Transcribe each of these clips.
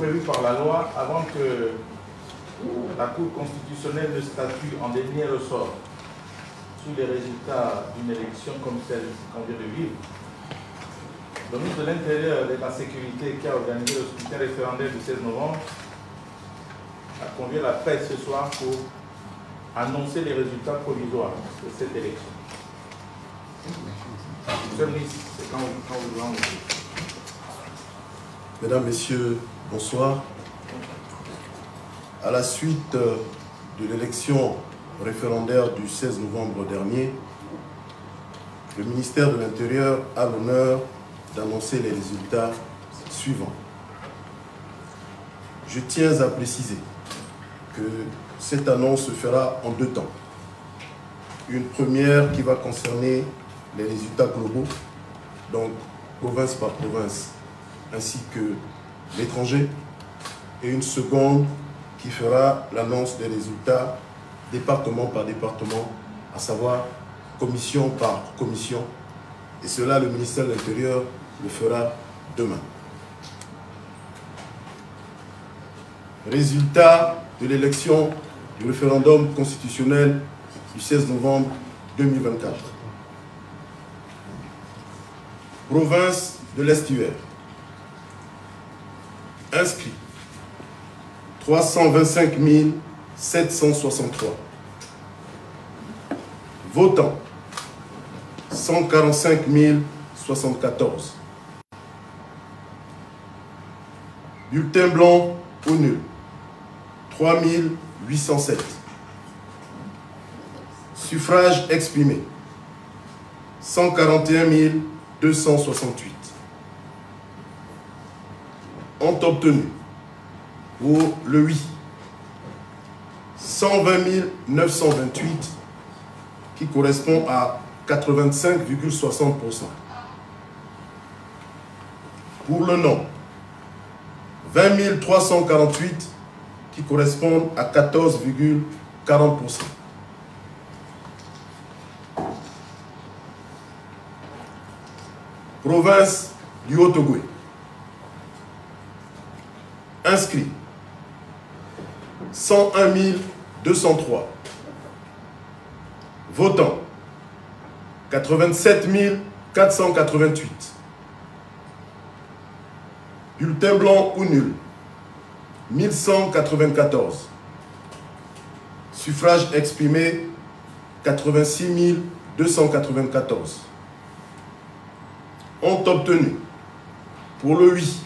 prévues par la loi avant que la Cour constitutionnelle ne statue en dernier ressort sur les résultats d'une élection comme celle qu'on vient de vivre. Le ministre de l'Intérieur et de la Sécurité qui a organisé le scrutin référendaire du 16 novembre a convié la presse ce soir pour annoncer les résultats provisoires de cette élection. Monsieur le ministre, c'est quand vous voulez. Mesdames, Messieurs, bonsoir. À la suite de l'élection référendaire du 16 novembre dernier, le ministère de l'Intérieur a l'honneur d'annoncer les résultats suivants. Je tiens à préciser que cette annonce se fera en deux temps. Une première qui va concerner les résultats globaux, donc province par province, ainsi que l'étranger, et une seconde qui fera l'annonce des résultats département par département, à savoir commission par commission, et cela le ministère de l'Intérieur le fera demain. Résultat de l'élection du référendum constitutionnel du 16 novembre 2024. Province de l'Est-Ouest. Inscrits 325 763. Votants 145 074. Bulletins blancs ou nuls 3 807. Suffrages exprimés 141 268. Ont obtenu pour le oui 120 928 qui correspond à 85,60%. Pour le non 20 348 qui correspondent à 14,40%. Province du Haut-Ogooué. Inscrits 101 203. Votants 87 488. Bulletins blancs ou nuls 1194. Suffrages exprimés 86 294. Ont obtenu pour le oui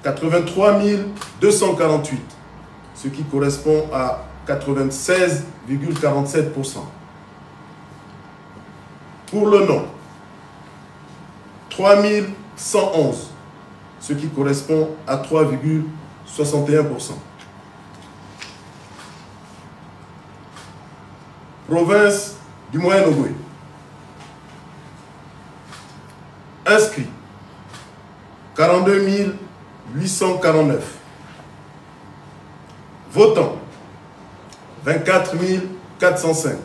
83 248, ce qui correspond à 96,47%. Pour le non 3 111, ce qui correspond à 3,61%. Province du Moyen-Ogooué. Inscrits 42 849. Votants 24 405.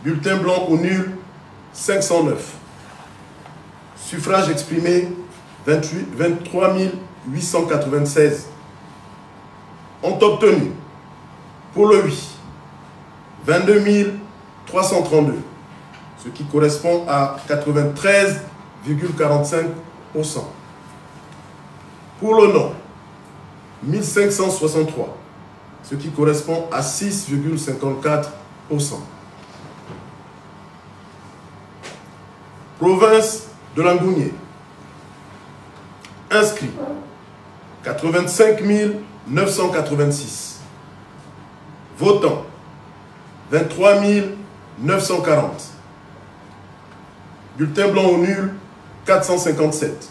Bulletins blancs ou nuls 509. Suffrages exprimés 23 896. Ont obtenu pour le oui 22 332, ce qui correspond à 93,45%. Pour le non 1563, ce qui correspond à 6,54%. Province de Langounié. Inscrits 85 986. Votants 23 940. Bulletins blancs ou nuls 457.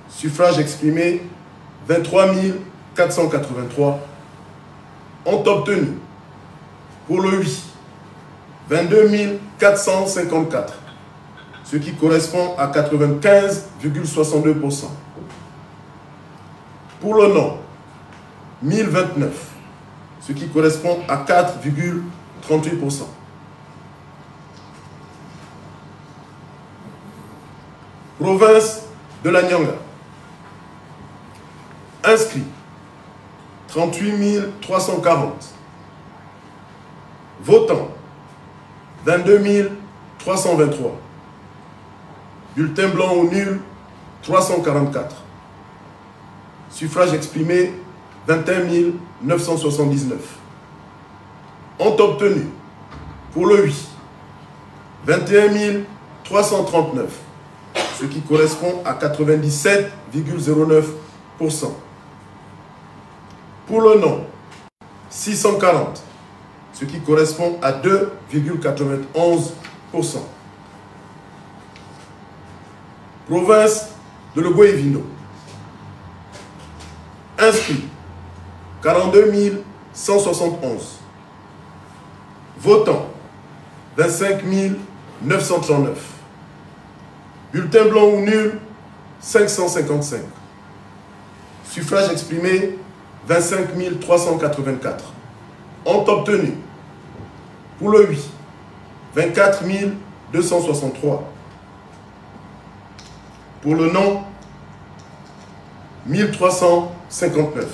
Suffrages exprimés 23 483. Ont obtenu pour le oui 22 454, ce qui correspond à 95,62%. Pour le non 1029, ce qui correspond à 4,38%. Province de la Nyanga. Inscrits, 38 340. Votants, 22 323. Bulletins blancs ou nuls, 344. Suffrages exprimés, 21 979. Ont obtenu, pour le oui, 21 339, ce qui correspond à 97,09%. Pour le non, 640, ce qui correspond à 2,91%. Province de Logoi-Vindo. Inscrits, 42 171. Votants, 25 939. Bulletins blancs ou nuls, 555. Suffrages exprimés, 25 384. Ont obtenu, pour le oui, 24 263. Pour le non, 1359.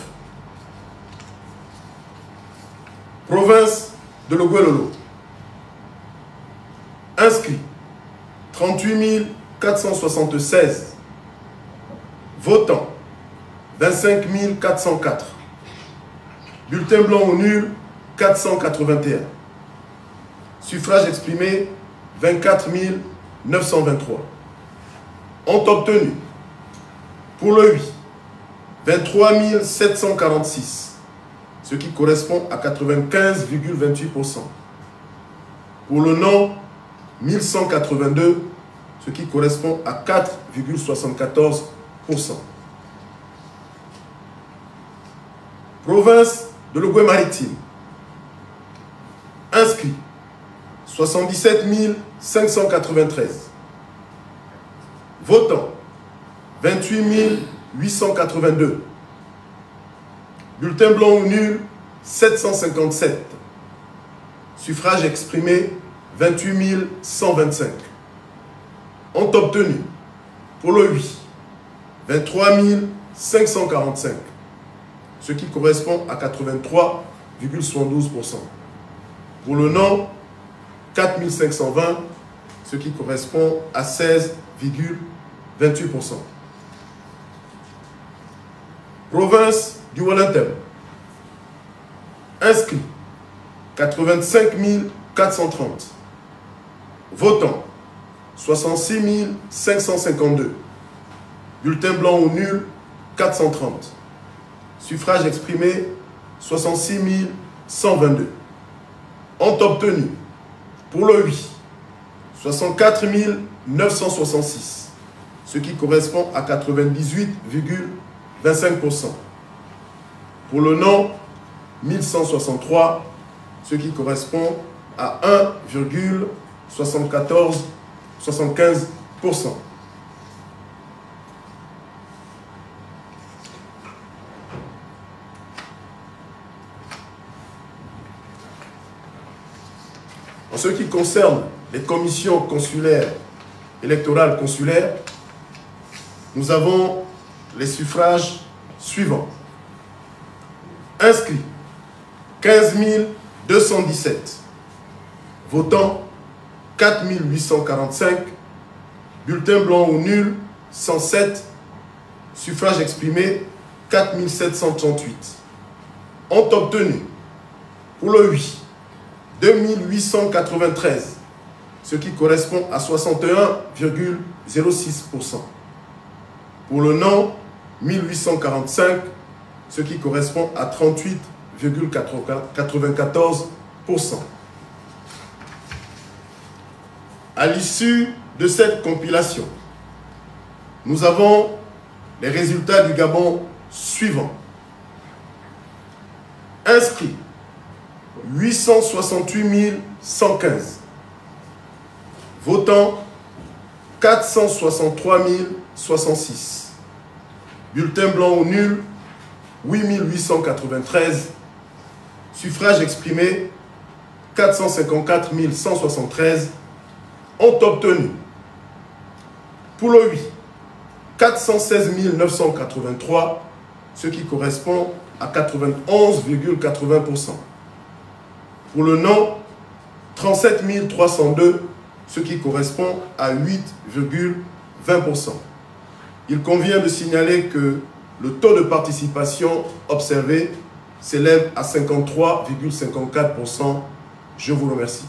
Province de Logouelolo. Inscrits, 38 476. Votants, 25 404. Bulletins blancs ou nuls, 481. Suffrages exprimés, 24 923. Ont obtenu, pour le oui, 23 746, ce qui correspond à 95,28%. Pour le non, 1182, ce qui correspond à 4,74%. Province de Logoué-Maritime. Inscrits, 77 593. Votants, 28 882. Bulletins blancs ou nuls, 757. Suffrages exprimés, 28 125. Ont obtenu, pour le oui, 23 545, ce qui correspond à 83,72%. Pour le non, 4 520, ce qui correspond à 16,28%. Province du Wallintem. Inscrits, 85 430. Votants, 66 552. Bulletins blancs ou nuls, 430. Suffrages exprimés, 66 122. Ont obtenu, pour le oui, 64 966, ce qui correspond à 98,25%. Pour le non, 1163, ce qui correspond à 1,75%. En ce qui concerne les commissions consulaires, électorales consulaires, nous avons les suffrages suivants. Inscrits, 15 217. Votants, 4 845. Bulletins blancs ou nuls, 107. Suffrages exprimés, 4 738. Ont obtenu, pour le oui, 2893, ce qui correspond à 61,06%. Pour le non, 1845, ce qui correspond à 38,94%. À l'issue de cette compilation, nous avons les résultats du Gabon suivants. Inscrits, 868 115. Votants, 463 066. Bulletins blancs ou nuls, 8 893. Suffrages exprimés, 454 173. Ont obtenu, pour le oui, 416 983, ce qui correspond à 91,80%. Pour le non, 37 302, ce qui correspond à 8,20%. Il convient de signaler que le taux de participation observé s'élève à 53,54%. Je vous remercie.